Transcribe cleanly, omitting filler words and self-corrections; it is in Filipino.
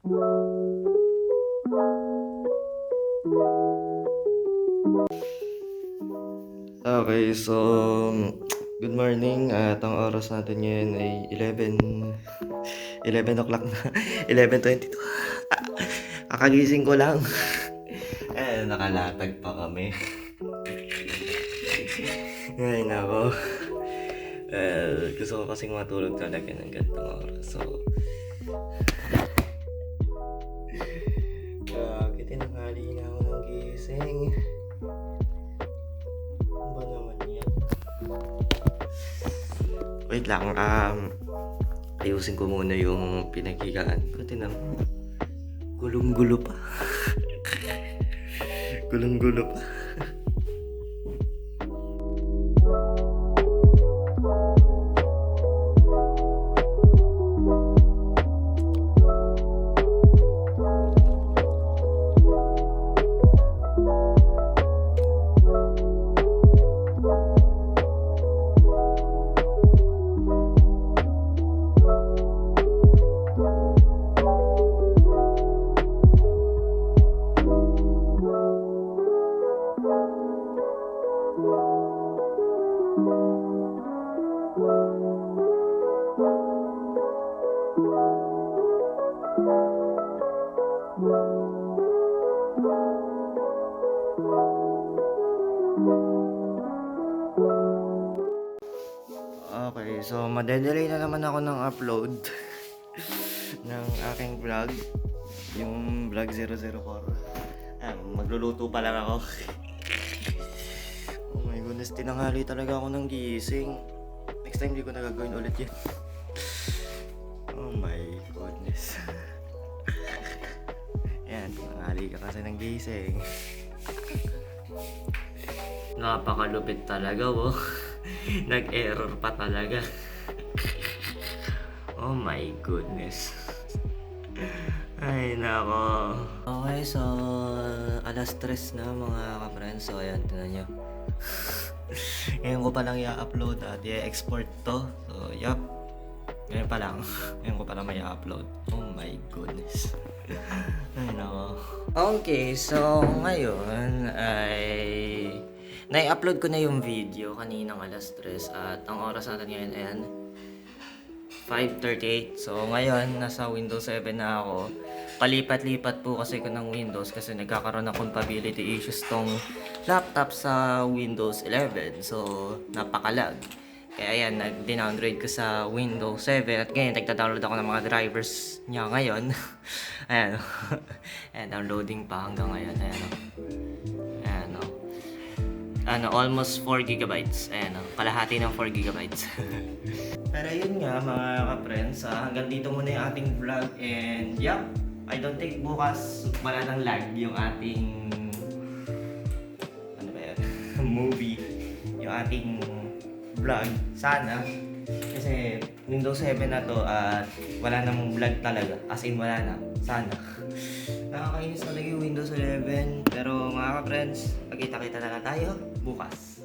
Okay, so good morning. At ang oras natin ngayon ay 11 o'clock na. 11:22. Kakagising ko lang. Nakalatag pa kami. Ay, nako. Gusto ko kasing matulog talaga ng ganitong oras. So, tinanghali na ako ng gising. Ano ba naman yan? Wait lang, ayusin ko muna yung pinaghigaan ko. Tinan mo, gulong-gulo pa. Gulong-gulo pa. Okay, so madedelay na naman ako ng upload ng aking vlog, yung vlog 004. Magluluto pa lang ako. Oh my goodness, tinanghali talaga ako ng gising. Next time di ko na gagawin ulit yun. Oh my goodness. Yan, tinanghali ka kasi ng gising. Napakalupit talaga, oh. Nag-error pa talaga. Oh my goodness. Ay, nako. Okay, so alas 3 na mga ka-friends. So, ayan, tinan nyo. Ngayon ko pa lang i-upload at i-export to. So, yup. Ngayon pa lang. Ngayon ko pa lang may i-upload. Oh my goodness. Ay, nako. Okay, so ngayon ay na-upload ko na yung video kaninang alas 3 at ang oras natin ngayon ayan 5:38. So ngayon nasa Windows 7 na ako. Palipat-lipat po kasi ko ng Windows kasi nagkakaroon ng compatibility issues tong laptop sa Windows 11. So napakalag. Kaya ayan, nag-downgrade ko sa Windows 7 at ngayon nagda-download ako ng mga drivers niya ngayon. Ayan. Ayan, downloading pa hanggang ngayon. Ayan. Almost 4 gigabytes. Ayan, kalahati ng 4 gigabytes. Pero yun nga mga ka-friends, hanggang dito muna yung ating vlog and yeah, I don't think bukas wala nang lag yung ating ano ba yan? Movie, yung ating vlog. Sana, kasi Windows 7 na to at wala nang vlog talaga, as in wala na. Sana. Nakakainis talaga yung Windows 11. Pero mga ka-friends, pagkita-kita na lang tayo bukas.